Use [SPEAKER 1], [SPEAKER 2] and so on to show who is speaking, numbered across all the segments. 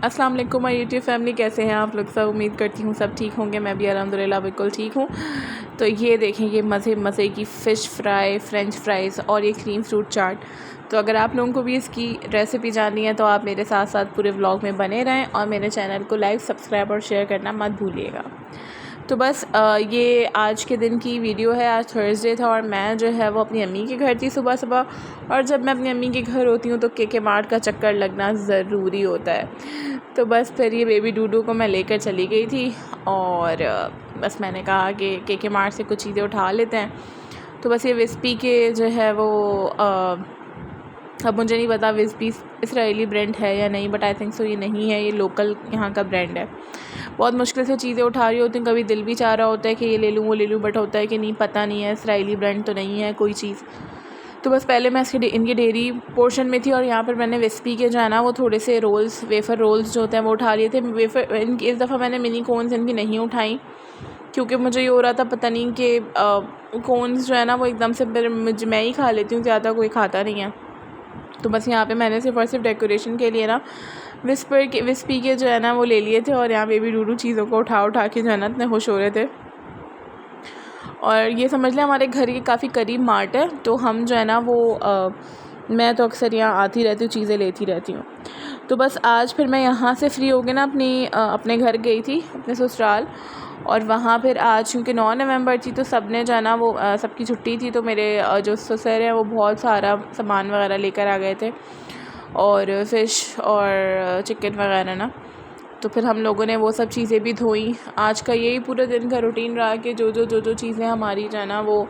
[SPEAKER 1] अस्सलाम वालेकुम my YouTube family, कैसे हैं आप लोग सब। उम्मीद करती हूँ सब ठीक होंगे। मैं भी अल्हम्दुलिल्लाह बिल्कुल ठीक हूँ। तो ये देखें, ये मज़े मज़े की फ़िश फ्राई, फ्रेंच फ्राइज़ और ये क्रीम फ्रूट चाट। तो अगर आप लोगों को भी इसकी रेसिपी जाननी है तो आप मेरे साथ साथ पूरे व्लॉग में बने रहें और मेरे चैनल को लाइक, सब्सक्राइब और शेयर करना मत भूलिएगा। तो बस ये आज के दिन की वीडियो है। आज थर्सडे था और मैं जो है वो अपनी अम्मी के घर थी सुबह सुबह। और जब मैं अपनी अम्मी के घर होती हूँ तो के मार्ट का चक्कर लगना ज़रूरी होता है। तो बस फिर ये बेबी डूडू को मैं लेकर चली गई थी और बस मैंने कहा कि के मार्ट से कुछ चीज़ें उठा लेते हैं। तो बस ये विस्पी के जो है वो अब मुझे नहीं पता विस्पी इसराइली ब्रांड है या नहीं, बट आई थिंक सो ये नहीं है, ये लोकल यहाँ का ब्रांड है। बहुत मुश्किल से चीज़ें उठा रही होती हैं, कभी दिल भी चाह रहा होता है कि ये ले लूँ वो ले लूँ, बट होता है कि नहीं, पता नहीं है, इसराइली ब्रांड तो नहीं है कोई चीज़। तो बस पहले मैं इनकी डेयरी पोर्शन में थी और यहाँ पर मैंने विस्पी के जो है ना वो थोड़े से रोल्स, वेफ़र रोल्स जो होते हैं वो उठा लिए थे। वेफ़र इस दफ़ा मैंने मिनी कोन्स इनकी नहीं उठाई क्योंकि मुझे ये हो रहा था पता नहीं कि कोन्स जो है ना वो एकदम से मैं ही खा लेती हूँ, ज़्यादा कोई खाता नहीं है। तो बस यहाँ पे मैंने सिर्फ और सिर्फ डेकोरेशन के लिए ना विस्पी के जो है ना वो ले लिए थे और यहाँ बेबी डूडू चीज़ों को उठा के जो है ना इतने खुश हो रहे थे। और ये समझ लें हमारे घर के काफ़ी करीब मार्ट है, तो हम जो है ना वो मैं तो अक्सर यहाँ आती रहती हूँ, चीज़ें लेती रहती हूँ। तो बस आज फिर मैं यहाँ से फ्री हो गई ना, अपने घर गई थी, अपने ससुराल। और वहाँ फिर आज क्योंकि 9 नवंबर थी तो सब ने जो है ना वो सबकी छुट्टी थी, तो मेरे जो ससुर हैं वो बहुत सारा सामान वगैरह लेकर आ गए थे और फ़िश और चिकन वगैरह ना। तो फिर हम लोगों ने वो सब चीज़ें भी धोई। आज का यही पूरे दिन का रूटीन रहा कि जो चीज़ें हमारी जो है ना वो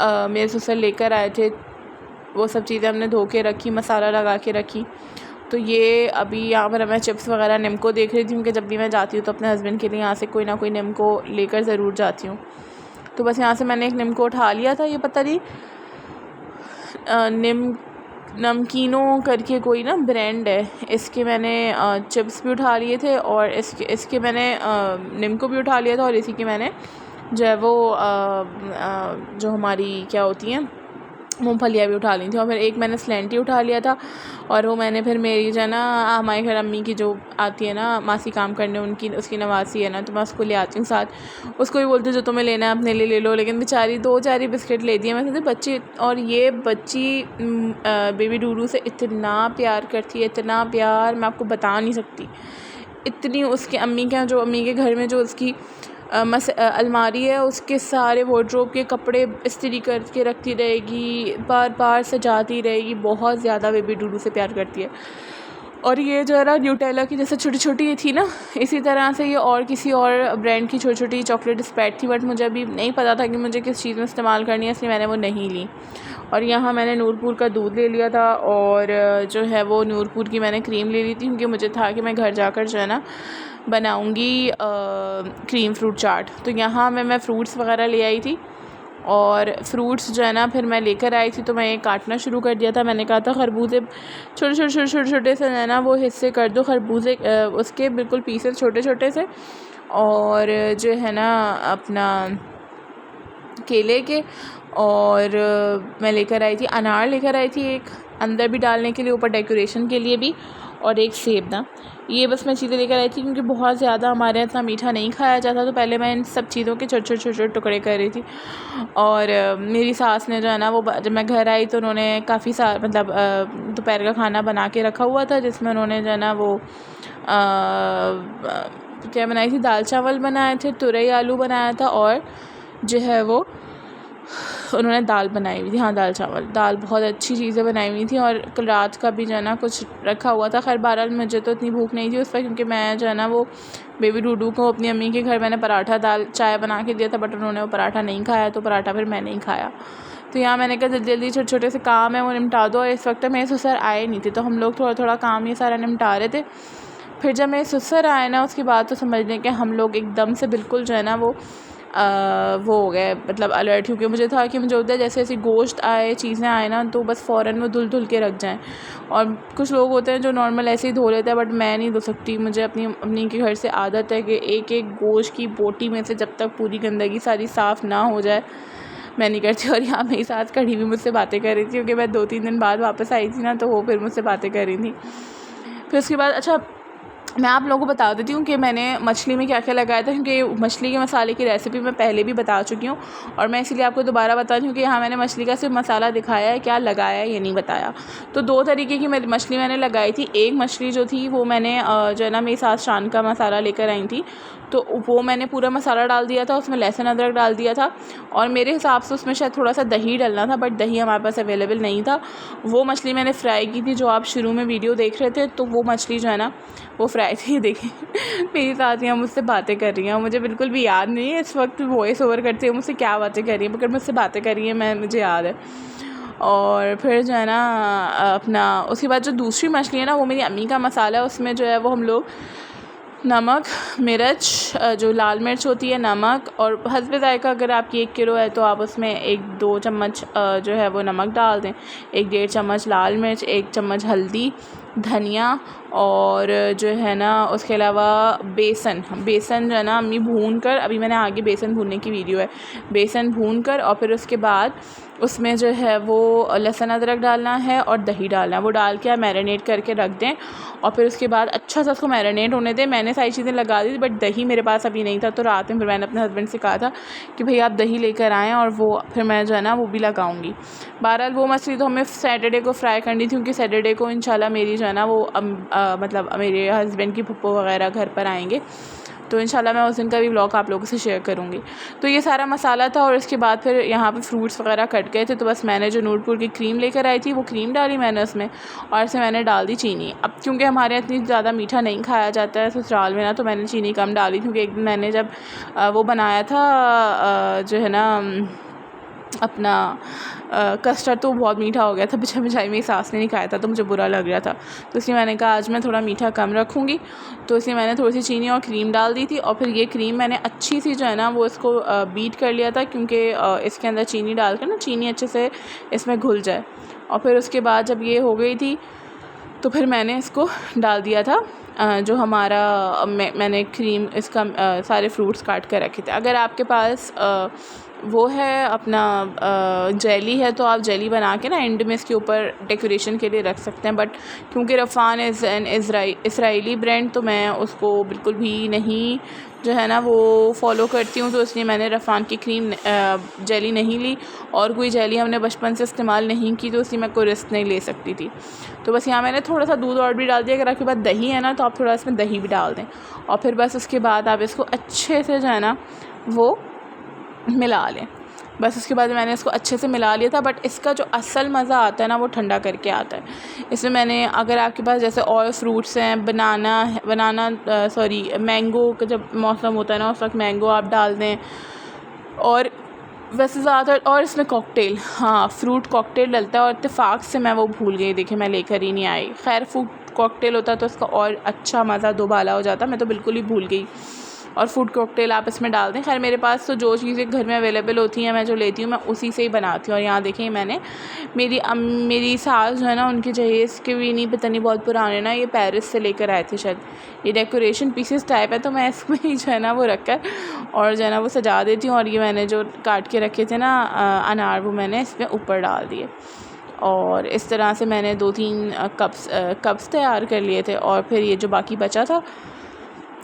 [SPEAKER 1] मेरे ससुर लेकर आए थे वो सब चीज़ें हमने धो के रखी, मसाला लगा के रखी। तो ये अभी यहाँ पर मैं चिप्स वगैरह निम्को देख रही थी क्योंकि जब भी मैं जाती हूँ तो अपने हस्बैंड के लिए यहाँ से कोई ना कोई निम्को लेकर ज़रूर जाती हूँ। तो बस यहाँ से मैंने एक निम्को उठा लिया था। ये पता नहीं नमकीनों करके कोई ना ब्रांड है, इसके मैंने चिप्स भी उठा लिए थे और इसके मैंने निम्को भी उठा लिया था और इसी के मैंने जो है वो जो हमारी क्या होती हैं मूंगफलियाँ भी उठा ली थी। और फिर एक मैंने स्लैंटी उठा लिया था और वो मैंने फिर मेरी जो है ना हमारे घर अम्मी की जो आती है ना मासी काम करने, उसकी नवासी है ना, तो मैं उसको ले आती हूँ साथ। उसको भी बोलती हूँ जो तुम्हें लेना है अपने लिए ले लो, लेकिन बेचारी 2-4 बिस्किट ले दिए। मैं कहती बच्ची, और ये बच्ची बेबी डूडू से इतना प्यार करती है, इतना प्यार मैं आपको बता नहीं सकती। इतनी उसके अम्मी के घर में जो उसकी अलमारी है उसके सारे वार्डरोब के कपड़े इस्त्री करके रखती रहेगी, बार बार सजाती रहेगी। बहुत ज़्यादा बेबी डूडू से प्यार करती है। और ये जो है ना न्यूटेला की जैसे छोटी छोटी थी ना, इसी तरह से ये और किसी और ब्रांड की छोटी छोटी चॉकलेट स्प्रेड थी, बट मुझे अभी नहीं पता था कि मुझे किस चीज़ में इस्तेमाल करनी है, इसलिए मैंने वो नहीं ली। और यहाँ मैंने नूरपुर का दूध ले लिया था और जो है वो नूरपुर की मैंने क्रीम ले ली थी क्योंकि मुझे था कि मैं घर जाकर जो है ना बनाऊँगी क्रीम फ्रूट चाट। तो यहाँ मैं फ़्रूट्स वगैरह ले आई थी और फ्रूट्स जो है ना फिर मैं लेकर आई थी, तो मैं काटना शुरू कर दिया था। मैंने कहा था खरबूजे छोटे से है ना वो हिस्से कर दो, खरबूजे उसके बिल्कुल पीसेस छोटे छोटे से। और जो है ना अपना केले के, और मैं लेकर आई थी अनार, लेकर आई थी एक अंदर भी डालने के लिए, ऊपर डेकोरेशन के लिए भी, और एक सेब ना। ये बस मैं चीज़ें लेकर आई थी क्योंकि बहुत ज़्यादा हमारे यहाँ इतना मीठा नहीं खाया जाता, तो पहले मैं इन सब चीज़ों के छोटे छोटे टुकड़े कर रही थी। और मेरी सास ने जो है ना वो जब मैं घर आई तो उन्होंने काफ़ी सारा मतलब दोपहर का खाना बना के रखा हुआ था, जिसमें उन्होंने जो है ना वो क्या बनाई थी, दाल चावल बनाए थे, तुरई आलू बनाया था, और जो है वो उन्होंने दाल बनाई हुई थी। हाँ, दाल चावल, दाल बहुत अच्छी चीज़ें बनाई हुई थी। और कल रात का भी जो है ना कुछ रखा हुआ था। खैर बहरहाल मुझे तो इतनी भूख नहीं थी उस पर, क्योंकि मैं जो है ना वो बेबी डूडू को अपनी अम्मी के घर मैंने पराठा दाल चाय बना के दिया था, बट उन्होंने वो पराठा नहीं खाया, तो पराठा फिर मैंने ही खाया। तो यहाँ मैंने कहा जल्दी जल्दी छोटे छोटे से काम है वो निपटा दो। और इस वक्त मेरे ससुर आए नहीं थे, तो हम लोग थोड़ा थोड़ा काम ये सारा निपटा रहे थे। फिर जब मेरे ससुर आए ना उसके बाद तो समझ लें कि हम लोग एकदम से बिल्कुल जो है ना वो हो गए, मतलब अलर्ट, क्योंकि मुझे था कि मुझे होता है जैसे जैसे गोश्त आए, चीज़ें आए ना, तो बस फ़ौरन वो धुल के रख जाएं। और कुछ लोग होते हैं जो नॉर्मल ऐसे ही धो लेते हैं, बट मैं नहीं धो सकती। मुझे अपनी के घर से आदत है कि एक एक गोश्त की बोटी में से जब तक पूरी गंदगी सारी साफ़ ना हो जाए मैं नहीं करती। और यहाँ मेरी सास कढ़ी भी मुझसे बातें कर रही थी क्योंकि मैं 2-3 दिन बाद वापस आई थी ना, तो वो फिर मुझसे बातें कर रही थी। फिर उसके बाद अच्छा मैं आप लोगों को बता देती हूँ कि मैंने मछली में क्या क्या लगाया था, क्योंकि मछली के मसाले की रेसिपी मैं पहले भी बता चुकी हूँ और मैं इसीलिए आपको दोबारा बता रही हूँ कि यहाँ मैंने मछली का सिर्फ मसाला दिखाया है, क्या लगाया है ये नहीं बताया। तो 2 तरीके की मछली मैंने लगाई थी। एक मछली जो थी वो मैंने जो है ना मेरी सास शान का मसाला लेकर आई थी, तो वो मैंने पूरा मसाला डाल दिया था, उसमें लहसुन अदरक डाल दिया था और मेरे हिसाब से उसमें शायद थोड़ा सा दही डालना था, बट दही हमारे पास अवेलेबल नहीं था। वो मछली मैंने फ्राई की थी, जो आप शुरू में वीडियो देख रहे थे, तो वो मछली जो है ना वो फ्राई थी। देखिए मेरी साथियाँ मुझसे बातें कर रही हैं, मुझे बिल्कुल भी याद नहीं है इस वक्त वॉइस ओवर करती है मुझसे क्या बातें कर रही हैं, मगर मुझसे बातें कर रही हैं, मुझे याद है। और फिर जो है ना अपना उसके बाद जो दूसरी मछली है ना वो मेरी अम्मी का मसाला है, उसमें जो है वो हम लोग नमक, मिर्च, जो लाल मिर्च होती है, नमक और हस्बे ज़ायक़ा, अगर आपकी 1 किलो है तो आप उसमें 1-2 चम्मच जो है वो नमक डाल दें, 1-1.5 चम्मच लाल मिर्च, 1 चम्मच हल्दी, धनिया और जो है ना उसके अलावा बेसन जो है ना अम्मी भून कर, अभी मैंने आगे बेसन भूनने की वीडियो है, बेसन भून कर और फिर उसके बाद उसमें जो है वो लहसुन अदरक डालना है और दही डालना है, वो डाल के आप मैरिनेट करके रख दें और फिर उसके बाद अच्छा सा उसको मैरिनेट होने दें। मैंने सारी चीज़ें लगा दी, बट दही मेरे पास अभी नहीं था, तो रात में फिर मैंने अपने हस्बैंड से कहा था कि भई आप दही लेकर आएँ और वो फिर मैं जो है ना वो भी लगाऊंगी। बहरहाल वो मछली तो हमें सैटरडे को फ्राई करनी थी, क्योंकि सैटरडे को इंशाल्लाह मेरी जो है ना वो मतलब मेरे हस्बैंड की फुप्पो वगैरह घर पर आएंगे, तो इंशाल्लाह मैं उस दिन का भी व्लॉग आप लोगों से शेयर करूँगी। तो ये सारा मसाला था और इसके बाद फिर यहाँ पे फ्रूट्स वगैरह कट गए थे, तो बस मैंने जो नूरपुर की क्रीम लेकर आई थी वो क्रीम डाली मैंने उसमें और इसमें मैंने डाल दी चीनी। अब क्योंकि हमारे यहाँ इतनी ज़्यादा मीठा नहीं खाया जाता है ससुराल में ना, तो मैंने चीनी कम डाली, क्योंकि एक दिन मैंने जब वो बनाया था जो है ना अपना कस्टर्ड, तो बहुत मीठा हो गया था, बेचारी मेरी सास ने नहीं खाया था, तो मुझे बुरा लग रहा था, तो इसलिए मैंने कहा आज मैं थोड़ा मीठा कम रखूँगी, तो इसलिए मैंने थोड़ी सी चीनी और क्रीम डाल दी थी। और फिर ये क्रीम मैंने अच्छी सी जो है ना वो इसको बीट कर लिया था, क्योंकि इसके अंदर चीनी डाल कर ना चीनी अच्छे से इसमें घुल जाए। और फिर उसके बाद जब ये हो गई थी तो फिर मैंने इसको डाल दिया था जो हमारा मैंने क्रीम इसका सारे फ्रूट्स काट कर रखे थे। अगर आपके पास वो है अपना जेली है तो आप जेली बना के ना एंड में इसके ऊपर डेकोरेशन के लिए रख सकते हैं, बट क्योंकि रफ़ान इज़ एन इसराइली ब्रांड, तो मैं उसको बिल्कुल भी नहीं जो है ना वो फॉलो करती हूँ, तो इसलिए मैंने रफ़ान की क्रीम जेली नहीं ली और कोई जेली हमने बचपन से इस्तेमाल नहीं की, तो इसलिए मैं कोई रिस्क नहीं ले सकती थी। तो बस यहाँ मैंने थोड़ा सा दूध और भी डाल दिया। अगर आपके पास दही है ना तो आप थोड़ा इसमें दही भी डाल दें और फिर बस उसके बाद आप इसको अच्छे से जो है ना वो मिला लें। बस उसके बाद मैंने इसको अच्छे से मिला लिया था, बट इसका जो असल मज़ा आता है ना वो ठंडा करके आता है। इसमें मैंने, अगर आपके पास जैसे और फ्रूट्स हैं, मैंगो का जब मौसम होता है ना उस वक्त मैंगो आप डाल दें, और वैसे ज़्यादातर, और इसमें कॉकटेल, हाँ फ्रूट कॉकटेल डलता है और इत्तेफाक से मैं वो भूल गई, देखिए मैं लेकर ही नहीं आई। खैर फ्रूट कॉकटेल होता तो इसका और अच्छा मज़ा दोबाला हो जाता, मैं तो बिल्कुल ही भूल गई। और फूड कॉकटेल आप इसमें डाल दें। खैर मेरे पास तो जो चीज़ें घर में अवेलेबल होती हैं मैं जो लेती हूँ मैं उसी से ही बनाती हूँ। और यहाँ देखिए मैंने मेरी सास जो है ना उनके जहेज़ के भी नहीं, पता नहीं बहुत पुराने ना, ये पेरिस से लेकर आए थे शायद, ये डेकोरेशन पीसेस टाइप है, तो मैं इसमें ही जो है ना वो रख कर और जो है ना वो सजा देती हूँ। और ये मैंने जो काट के रखे थे ना अनार, वो मैंने इसमें ऊपर डाल दिए और इस तरह से मैंने 2-3 कप्स तैयार कर लिए थे। और फिर ये जो बाकी बचा था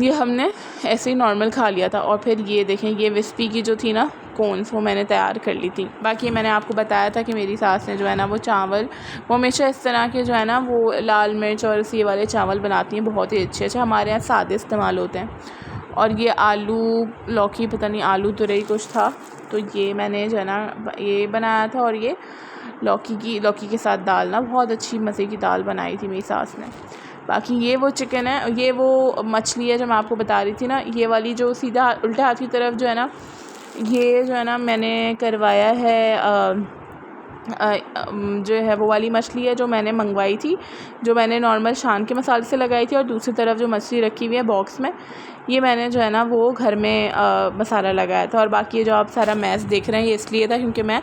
[SPEAKER 1] ये हमने ऐसे ही नॉर्मल खा लिया था। और फिर ये देखें, ये विस्पी की जो थी ना कोन्स, वो मैंने तैयार कर ली थी। बाकी मैंने आपको बताया था कि मेरी सास ने जो है ना वो चावल, वो हमेशा इस तरह के जो है ना वो लाल मिर्च और इसी वाले चावल बनाती हैं, बहुत ही अच्छे अच्छे, हमारे यहाँ सादे इस्तेमाल होते हैं। और ये आलू लौकी, पता नहीं आलू तो रही कुछ था, तो ये मैंने जो है ना ये बनाया था। और ये लौकी के साथ दाल ना बहुत अच्छी मज़े की दाल बनाई थी मेरी सास ने। बाकी ये वो चिकन है, ये वो मछली है जो मैं आपको बता रही थी ना, ये वाली जो सीधा उल्टे हाथ की तरफ जो है ना, ये जो है ना मैंने करवाया है जो है वो वाली मछली है जो मैंने मंगवाई थी, जो मैंने नॉर्मल शान के मसाले से लगाई थी। और दूसरी तरफ जो मछली रखी हुई है बॉक्स में, ये मैंने जो है ना वो घर में मसाला लगाया था। और बाकी ये जो आप सारा मैस देख रहे हैं ये इसलिए था क्योंकि मैं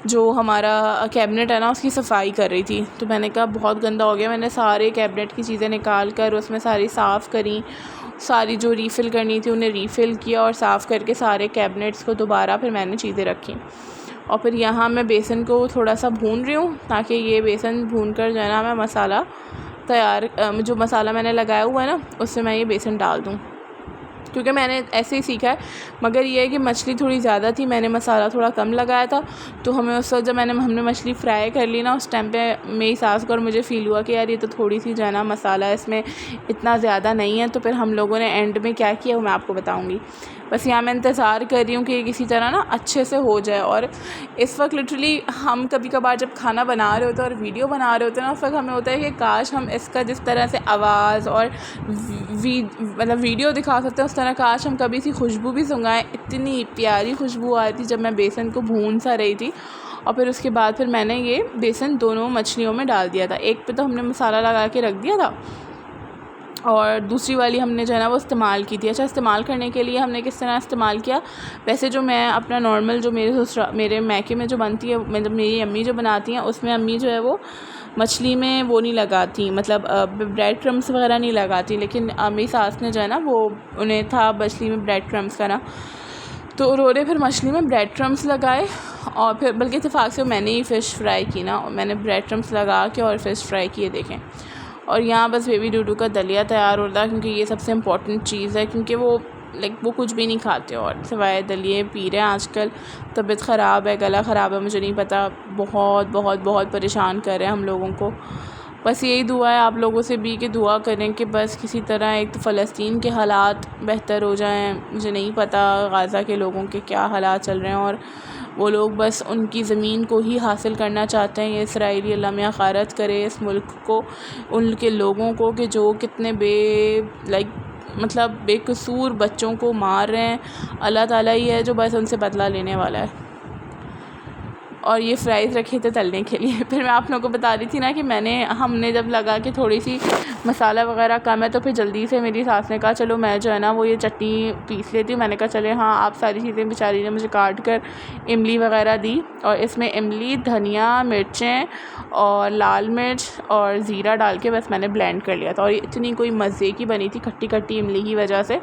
[SPEAKER 1] जो हमारा कैबिनेट है ना उसकी सफाई कर रही थी, तो मैंने कहा बहुत गंदा हो गया। मैंने सारे कैबिनेट की चीज़ें निकाल कर उसमें सारी साफ़ करी, सारी जो रीफ़िल करनी थी उन्हें रीफ़िल किया और साफ़ करके सारे कैबिनेट्स को दोबारा फिर मैंने चीज़ें रखी। और फिर यहाँ मैं बेसन को थोड़ा सा भून रही हूँ ताकि ये बेसन भून कर जो है ना मैं मसाला तैयार जो मसाला मैंने लगाया हुआ है ना, उससे मैं ये बेसन डाल दूँ, क्योंकि मैंने ऐसे ही सीखा है। मगर ये है कि मछली थोड़ी ज़्यादा थी, मैंने मसाला थोड़ा कम लगाया था। तो हमें उस वक्त जब हमने मछली फ्राई कर ली ना, उस टाइम पे मेरी सास को और मुझे फ़ील हुआ कि यार ये तो थोड़ी सी जो है ना मसाला इसमें इतना ज़्यादा नहीं है। तो फिर हम लोगों ने एंड में क्या किया वो मैं आपको बताऊँगी। बस यहाँ मैं इंतज़ार कर रही हूँ कि ये किसी तरह ना अच्छे से हो जाए। और इस वक्त लिटरली हम कभी कभार जब खाना बना रहे होते हैं और वीडियो बना रहे होते हैं ना, उस वक्त हमें होता है कि काश हम इसका जिस तरह से आवाज़ और मतलब वीडियो दिखा सकते हैं, उस तरह काश हम कभी सी खुशबू भी सुंघाएं। इतनी प्यारी खुशबू आ रही थी जब मैं बेसन को भून सा रही थी। और फिर उसके बाद फिर मैंने ये बेसन दोनों मछलियों में डाल दिया था। एक पे तो हमने मसाला लगा के रख दिया था और दूसरी वाली हमने जो है ना वो इस्तेमाल की थी। अच्छा, इस्तेमाल करने के लिए हमने किस तरह इस्तेमाल किया, वैसे जो मैं अपना नॉर्मल जो मेरे मैके में जो बनती है, मतलब मेरी अम्मी जो बनाती हैं, उसमें अम्मी जो है वो मछली में वो नहीं लगाती, मतलब ब्रेड क्रम्स वगैरह नहीं लगाती। लेकिन मेरी सास ने जो है ना वो उन्हें था मछली में ब्रेड क्रम्स का ना, तो उन्होंने फिर मछली में ब्रेड क्रम्स लगाए। और फिर बल्कि इत्तेफाक से मैंने ही फ़िश फ्राई की ना, मैंने ब्रेड क्रम्स लगा के और फ़िश फ्राई किए देखें। और यहाँ बस बेबी डूडू का दलिया तैयार हो रहा है, क्योंकि ये सबसे इम्पॉर्टेंट चीज़ है, क्योंकि वो वो कुछ भी नहीं खाते और सिवाय दलिए पी रहे हैं। आजकल तबीयत ख़राब है, गला ख़राब है, मुझे नहीं पता, बहुत बहुत बहुत परेशान कर रहे हैं हम लोगों को। बस यही दुआ है आप लोगों से भी कि दुआ करें कि बस किसी तरह एक तो फ़लस्तीन के हालात बेहतर हो जाएं। मुझे नहीं पता गाज़ा के लोगों के क्या हालात चल रहे हैं, और वो लोग बस उनकी ज़मीन को ही हासिल करना चाहते हैं। ये इसराइली अल्लाह मियां ग़ारत करे इस मुल्क को, उनके लोगों को, कि जो कितने मतलब बेकसूर बच्चों को मार रहे हैं। अल्लाह ताला ही है जो बस उनसे बदला लेने वाला है। और ये फ्राइज़ रखे थे तलने के लिए। फिर मैं आप लोगों को बता रही थी ना कि हमने जब लगा कि थोड़ी सी मसाला वगैरह कम है, तो फिर जल्दी से मेरी सास ने कहा चलो मैं जो है ना वो ये चटनी पीस लेती हूँ। मैंने कहा चले हाँ, आप सारी चीज़ें बेचारी ने मुझे काट कर इमली वगैरह दी, और इसमें इमली, धनिया, मिर्चें और लाल मिर्च और ज़ीरा डाल के बस मैंने ब्लेंड कर लिया था। और इतनी कोई मज़े की बनी थी, खट्टी खट्टी इमली की वजह से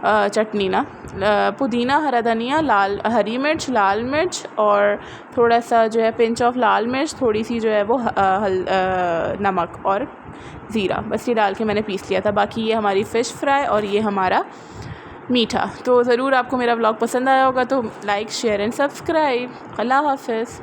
[SPEAKER 1] चटनी ना। पुदीना, हरा धनिया, हरी मिर्च, लाल मिर्च और थोड़ा सा जो है पिंच ऑफ लाल मिर्च, थोड़ी सी जो है वो नमक और ज़ीरा, बस ये डाल के मैंने पीस लिया था। बाकी ये हमारी फ़िश फ्राई और ये हमारा मीठा। तो ज़रूर आपको मेरा व्लॉग पसंद आया होगा, तो लाइक, शेयर एंड सब्सक्राइब। अल्लाह हाफ़िज़।